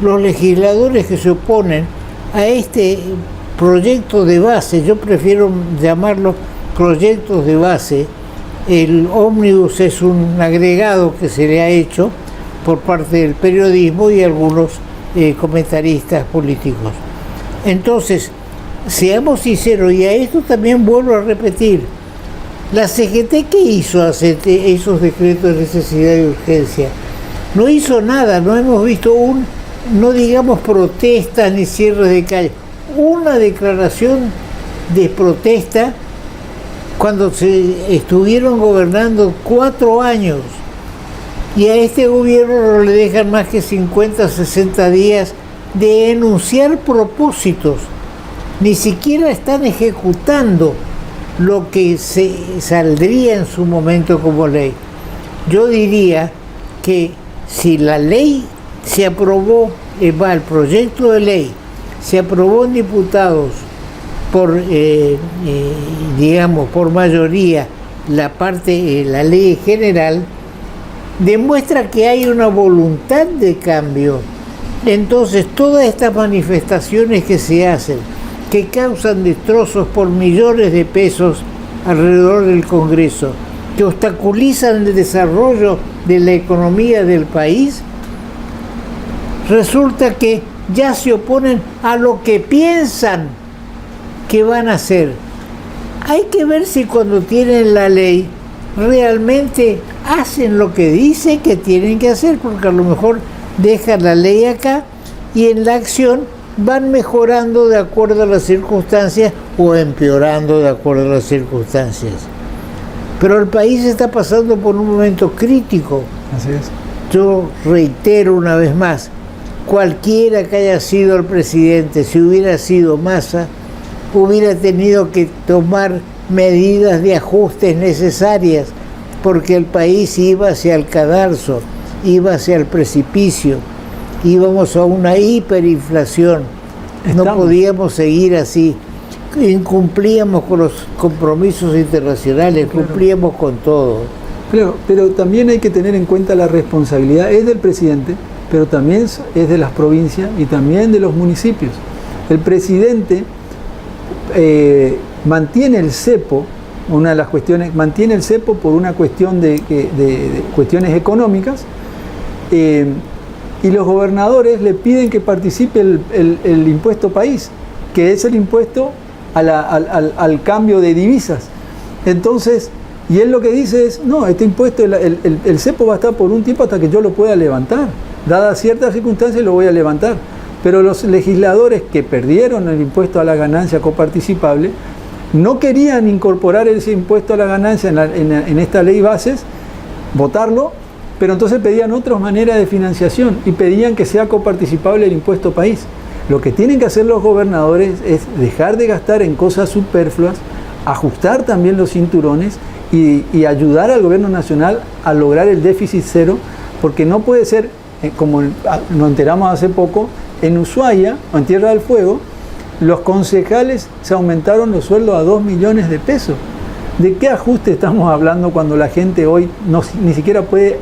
los legisladores que se oponen a este proyecto de base. Yo prefiero llamarlo proyectos de base. El ómnibus es un agregado que se le ha hecho por parte del periodismo y algunos comentaristas políticos. Entonces, seamos sinceros, y a esto también vuelvo a repetir, la CGT, ¿qué hizo hacer esos decretos de necesidad y urgencia? No hizo nada, no hemos visto no digamos protestas ni cierres de calle, una declaración de protesta cuando se estuvieron gobernando 4 años, y a este gobierno no le dejan más que 50, 60 días de enunciar propósitos. Ni siquiera están ejecutando lo que saldría en su momento como ley. Yo diría que si la ley se aprobó, el proyecto de ley se aprobó en diputados por mayoría, la ley general, demuestra que hay una voluntad de cambio. Entonces, todas estas manifestaciones que se hacen, que causan destrozos por millones de pesos alrededor del Congreso, que obstaculizan el desarrollo de la economía del país, resulta que ya se oponen a lo que piensan que van a hacer. Hay que ver si cuando tienen la ley realmente hacen lo que dicen que tienen que hacer, porque a lo mejor dejan la ley acá y en la acción van mejorando de acuerdo a las circunstancias o empeorando de acuerdo a las circunstancias. Pero el país está pasando por un momento crítico. Así es. Yo reitero una vez más, cualquiera que haya sido el presidente, si hubiera sido Massa, hubiera tenido que tomar medidas de ajustes necesarias, porque el país iba hacia el cadalso, iba hacia el precipicio, íbamos a una hiperinflación. No podíamos seguir así. Incumplíamos con los compromisos internacionales, cumplíamos con todo. Pero también hay que tener en cuenta la responsabilidad, es del presidente, pero también es de las provincias y también de los municipios. El presidente mantiene el cepo, una de las cuestiones, mantiene el cepo por una cuestión de cuestiones económicas, y los gobernadores le piden que participe el impuesto país, que es el impuesto al cambio de divisas. Entonces, y él lo que dice es, no, este impuesto, el cepo va a estar por un tiempo hasta que yo lo pueda levantar. dadas ciertas circunstancias lo voy a levantar. Pero los legisladores que perdieron el impuesto a la ganancia coparticipable no querían incorporar ese impuesto a la ganancia en esta ley bases, votarlo, pero entonces pedían otras maneras de financiación y pedían que sea coparticipable el impuesto país. Lo que tienen que hacer los gobernadores es dejar de gastar en cosas superfluas, ajustar también los cinturones y ayudar al gobierno nacional a lograr el déficit cero, porque no puede ser, como nos enteramos hace poco, en Ushuaia, o en Tierra del Fuego, los concejales se aumentaron los sueldos a 2 millones de pesos. ¿De qué ajuste estamos hablando cuando la gente hoy ni siquiera puede,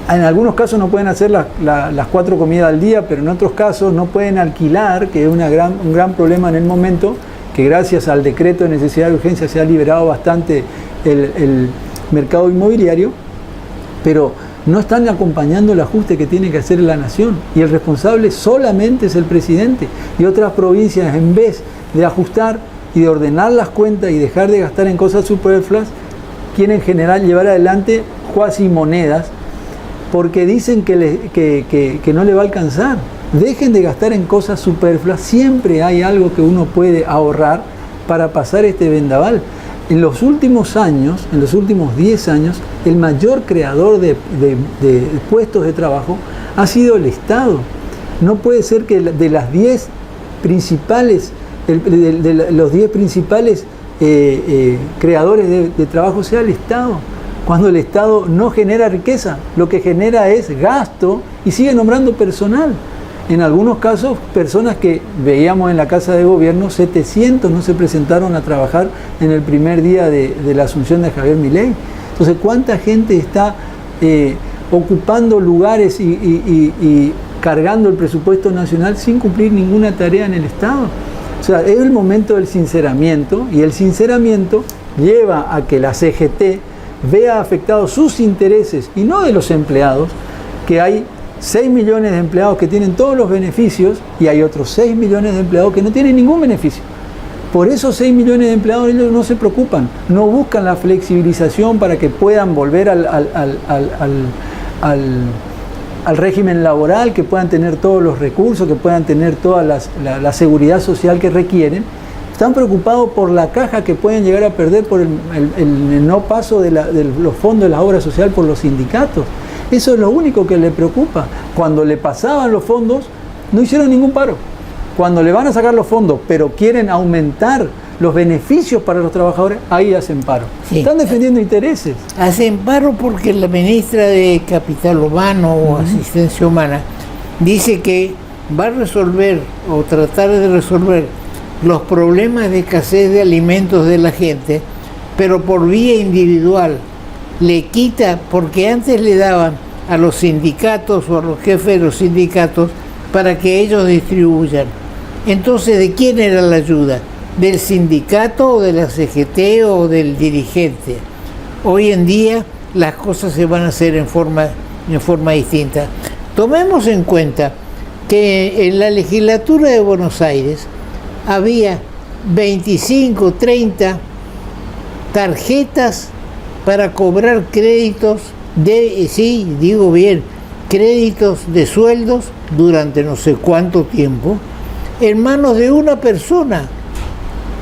en algunos casos no pueden hacer las 4 comidas al día, pero en otros casos no pueden alquilar, que es un gran problema en el momento, que gracias al decreto de necesidad de urgencia se ha liberado bastante el mercado inmobiliario, pero no están acompañando el ajuste que tiene que hacer la nación, y el responsable solamente es el presidente, y otras provincias, en vez de ajustar y de ordenar las cuentas y dejar de gastar en cosas superfluas, quieren llevar adelante cuasi monedas, porque dicen que no le va a alcanzar. Dejen de gastar en cosas superfluas, siempre hay algo que uno puede ahorrar para pasar este vendaval. En los últimos años, en los últimos 10 años, el mayor creador de puestos de trabajo ha sido el Estado. No puede ser que de las 10 principales, los 10 principales creadores de trabajo sea el Estado, cuando el Estado no genera riqueza, lo que genera es gasto y sigue nombrando personal. En algunos casos, personas que veíamos en la Casa de Gobierno, 700 no se presentaron a trabajar en el primer día de la asunción de Javier Milei. Entonces, ¿cuánta gente está ocupando lugares y cargando el presupuesto nacional sin cumplir ninguna tarea en el Estado? O sea, es el momento del sinceramiento, y el sinceramiento lleva a que la CGT vea afectados sus intereses y no de los empleados, que hay 6 millones de empleados que tienen todos los beneficios y hay otros 6 millones de empleados que no tienen ningún beneficio. Por esos 6 millones de empleados ellos no se preocupan, no buscan la flexibilización para que puedan volver al régimen laboral, que puedan tener todos los recursos, que puedan tener toda la seguridad social que requieren. Están preocupados por la caja que pueden llegar a perder por el no paso de los fondos de la obra social por los sindicatos. Eso es lo único que le preocupa. Cuando le pasaban los fondos, no hicieron ningún paro. Cuando le van a sacar los fondos, pero quieren aumentar los beneficios para los trabajadores, ahí hacen paro. Sí. Están defendiendo intereses. Hacen paro porque la ministra de Capital Humano o Asistencia Humana dice que va a resolver o tratar de resolver los problemas de escasez de alimentos de la gente, pero por vía individual. Le quita, porque antes le daban a los sindicatos o a los jefes de los sindicatos para que ellos distribuyan. Entonces, ¿de quién era la ayuda? ¿Del sindicato o de la CGT o del dirigente? Hoy en día las cosas se van a hacer en forma distinta. Tomemos en cuenta que en la legislatura de Buenos Aires había 25, 30 tarjetas para cobrar créditos créditos de sueldos durante no sé cuánto tiempo, en manos de una persona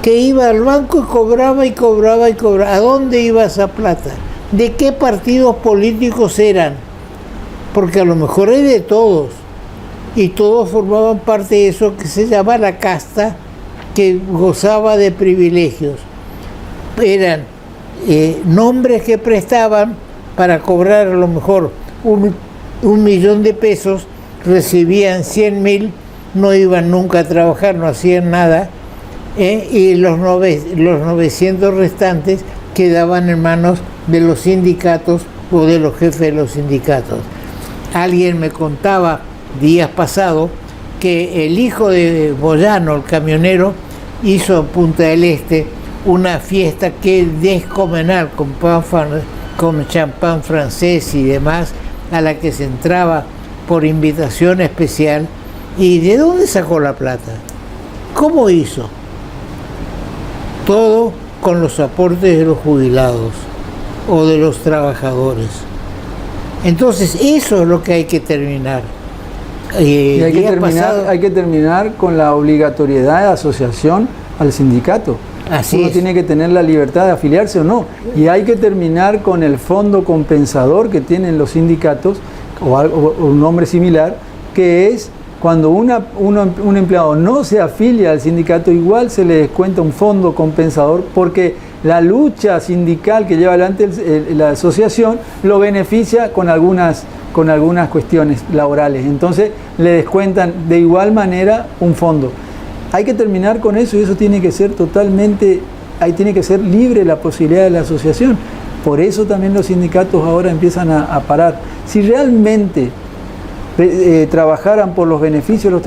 que iba al banco y cobraba y cobraba y cobraba. ¿A dónde iba esa plata? ¿De qué partidos políticos eran? Porque a lo mejor es de todos, y todos formaban parte de eso que se llama la casta, que gozaba de privilegios. Eran nombres que prestaban para cobrar a lo mejor un millón de pesos, recibían 100.000, no iban nunca a trabajar, no hacían nada, y los 900 restantes quedaban en manos de los sindicatos o de los jefes de los sindicatos. Alguien me contaba días pasados que el hijo de Boyano, el camionero, hizo en Punta del Este una fiesta que descomunal, con champán francés y demás, a la que se entraba por invitación especial. ¿Y de dónde sacó la plata? ¿Cómo hizo? Todo con los aportes de los jubilados o de los trabajadores. Entonces eso es lo que hay que terminar. Y hay que terminar con la obligatoriedad de asociación al sindicato. Uno tiene que tener la libertad de afiliarse o no. Y hay que terminar con el fondo compensador que tienen los sindicatos, o un nombre similar, que es cuando un empleado no se afilia al sindicato, igual se le descuenta un fondo compensador, porque la lucha sindical que lleva adelante la asociación lo beneficia con algunas cuestiones laborales. Entonces le descuentan de igual manera un fondo. Hay que terminar con eso, y eso tiene que ser ahí tiene que ser libre la posibilidad de la asociación. Por eso también los sindicatos ahora empiezan a parar. Si realmente trabajaran por los beneficios de los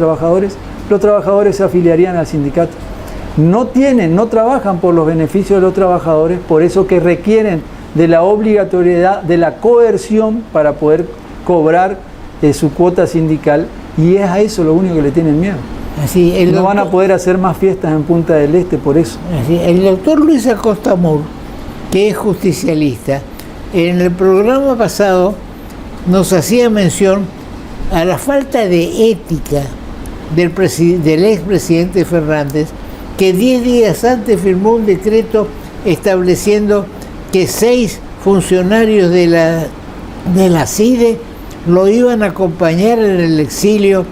trabajadores se afiliarían al sindicato. No trabajan por los beneficios de los trabajadores, por eso que requieren de la obligatoriedad, de la coerción para poder cobrar su cuota sindical, y es a eso lo único que le tienen miedo. No van a poder hacer más fiestas en Punta del Este por eso. El doctor Luis Acosta Mur, que es justicialista, en el programa pasado nos hacía mención a la falta de ética del expresidente Fernández, que 10 días antes firmó un decreto estableciendo que 6 funcionarios de la CIDE lo iban a acompañar en el exilio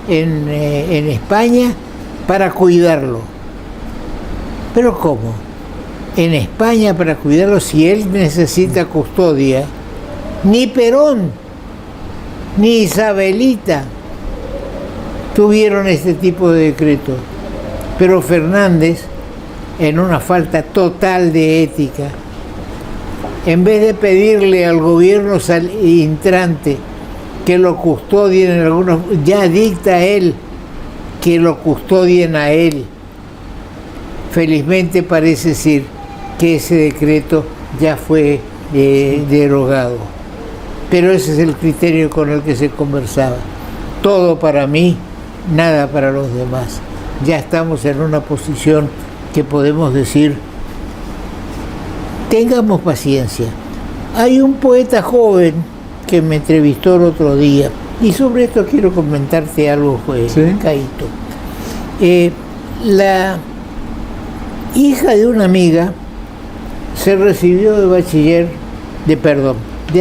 en España para cuidarlo. ¿Pero cómo? En España para cuidarlo, si él necesita custodia. Ni Perón ni Isabelita tuvieron este tipo de decreto. Pero Fernández, en una falta total de ética, en vez de pedirle al gobierno entrante que lo custodien en algunos, ya dicta él que lo custodien a él. Felizmente parece decir que ese decreto ya fue derogado. Pero ese es el criterio con el que se conversaba. Todo para mí, nada para los demás. Ya estamos en una posición que podemos decir, tengamos paciencia. Hay un poeta joven que me entrevistó el otro día, y sobre esto quiero comentarte algo, ¿Sí? Caíto. La hija de una amiga se recibió de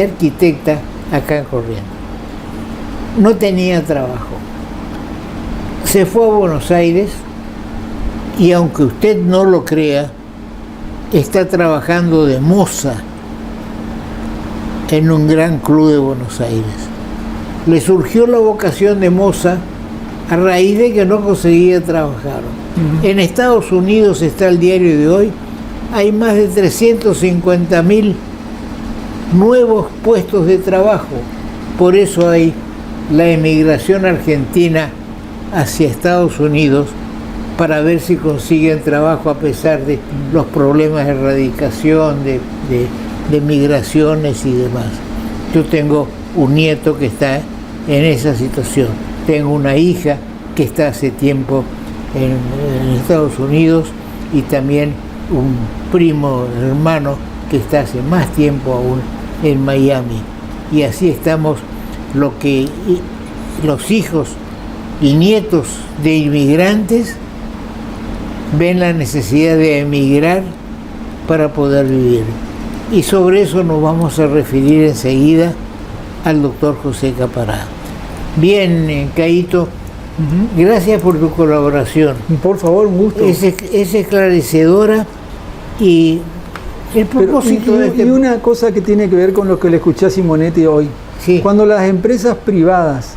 arquitecta acá en Corrientes. No tenía trabajo. Se fue a Buenos Aires y, aunque usted no lo crea, está trabajando de moza en un gran club de Buenos Aires. Le surgió la vocación de moza a raíz de que no conseguía trabajar. En Estados Unidos, está el diario de hoy, hay más de 350.000 nuevos puestos de trabajo. Por eso hay la emigración argentina hacia Estados Unidos, para ver si consiguen trabajo a pesar de los problemas de erradicación, de migraciones y demás. Yo tengo un nieto que está en esa situación. Tengo una hija que está hace tiempo en Estados Unidos, y también un primo, hermano, que está hace más tiempo aún en Miami. Y así estamos, los hijos y nietos de inmigrantes ven la necesidad de emigrar para poder vivir. Y sobre eso nos vamos a referir enseguida al doctor José Capará. Bien, Caíto, gracias por tu colaboración. Por favor, un gusto. Es esclarecedora, y el propósito y una cosa que tiene que ver con lo que le escuché a Simonetti hoy. Sí. Cuando las empresas privadas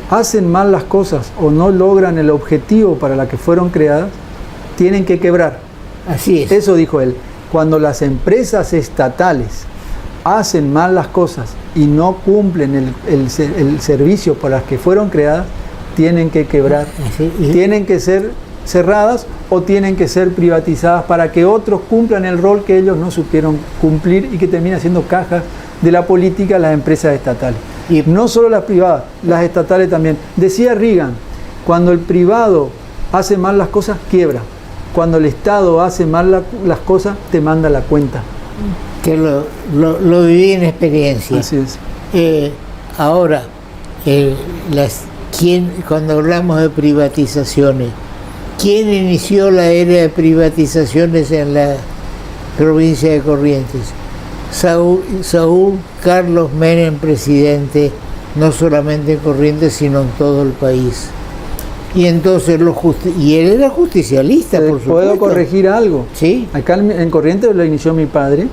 hacen mal las cosas o no logran el objetivo para la que fueron creadas, tienen que quebrar. Así es. Eso dijo él. Cuando las empresas estatales hacen mal las cosas y no cumplen el servicio para las que fueron creadas, tienen que quebrar. Así, tienen que ser cerradas o tienen que ser privatizadas para que otros cumplan el rol que ellos no supieron cumplir, y que termina siendo cajas de la política las empresas estatales. Y no solo las privadas, las estatales también. Decía Reagan, cuando el privado hace mal las cosas, quiebra. Cuando el Estado hace mal las cosas, te manda la cuenta. Que lo viví en experiencia. Así es. Ahora, cuando hablamos de privatizaciones, ¿quién inició la era de privatizaciones en la provincia de Corrientes? Saúl Carlos Menem, presidente, no solamente en Corrientes, sino en todo el país. Y entonces y él era justicialista, por supuesto. ¿Puedo corregir algo? Sí. Acá en Corrientes lo inició mi padre,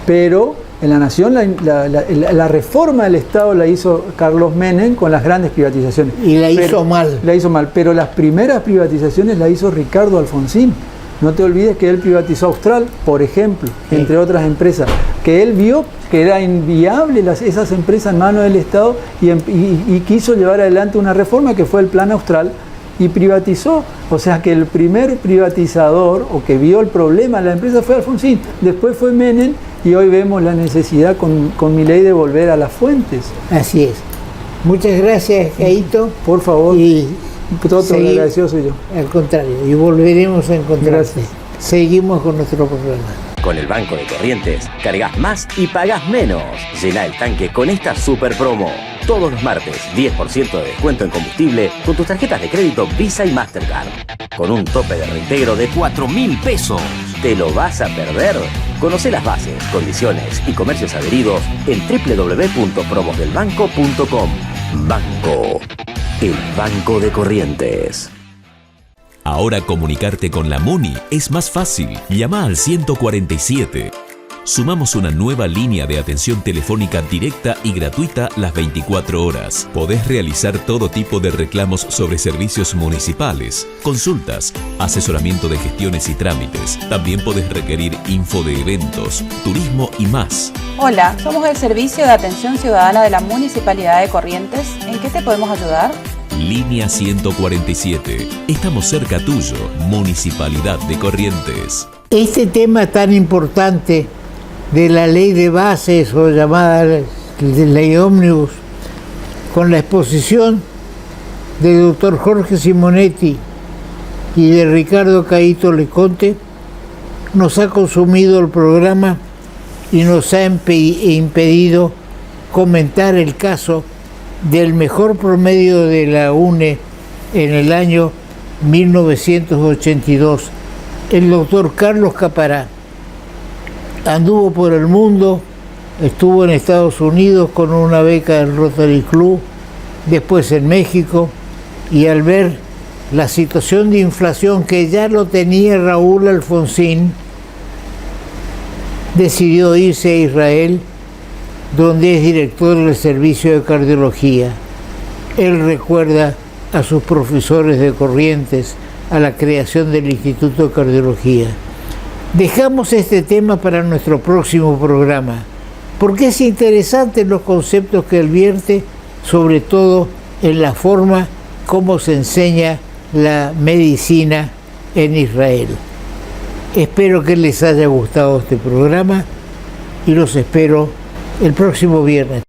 pero en La Nación la reforma del Estado la hizo Carlos Menem con las grandes privatizaciones. Y hizo mal. La hizo mal, pero las primeras privatizaciones la hizo Ricardo Alfonsín. No te olvides que él privatizó Austral, por ejemplo, sí, entre otras empresas, que él vio que era inviable esas empresas en manos del Estado y quiso llevar adelante una reforma que fue el Plan Austral y privatizó. O sea que el primer privatizador o que vio el problema de la empresa fue Alfonsín, después fue Menem y hoy vemos la necesidad con Milei de volver a las fuentes. Así es. Muchas gracias, Caíto. Por favor. Y todo agradecido soy yo. Al contrario, y volveremos a encontrarse. Gracias. Seguimos con nuestro programa. Con el Banco de Corrientes, cargas más y pagas menos. Llena el tanque con esta super promo. Todos los martes, 10% de descuento en combustible con tus tarjetas de crédito Visa y Mastercard. Con un tope de reintegro de 4.000 pesos. ¿Te lo vas a perder? Conoce las bases, condiciones y comercios adheridos en www.promosdelbanco.com. Banco. El Banco de Corrientes. Ahora comunicarte con la MUNI es más fácil. Llama al 147. Sumamos una nueva línea de atención telefónica directa y gratuita las 24 horas. Podés realizar todo tipo de reclamos sobre servicios municipales, consultas, asesoramiento de gestiones y trámites. También podés requerir info de eventos, turismo y más. Hola, somos el Servicio de Atención Ciudadana de la Municipalidad de Corrientes. ¿En qué te podemos ayudar? Línea 147. Estamos cerca tuyo, Municipalidad de Corrientes. Este tema tan importante de la ley de bases o llamada ley ómnibus, con la exposición del doctor Jorge Simonetti y de Ricardo Caíto Leconte, nos ha consumido el programa y nos ha impedido comentar el caso del mejor promedio de la UNE en el año 1982, el doctor Carlos Capará. Anduvo por el mundo, estuvo en Estados Unidos con una beca del Rotary Club, después en México, y al ver la situación de inflación que ya lo tenía Raúl Alfonsín, decidió irse a Israel, donde es director del servicio de cardiología. Él recuerda a sus profesores de Corrientes, a la creación del Instituto de Cardiología. Dejamos este tema para nuestro próximo programa, porque es interesante los conceptos que él vierte, sobre todo en la forma como se enseña la medicina en Israel. Espero que les haya gustado este programa y los espero el próximo viernes.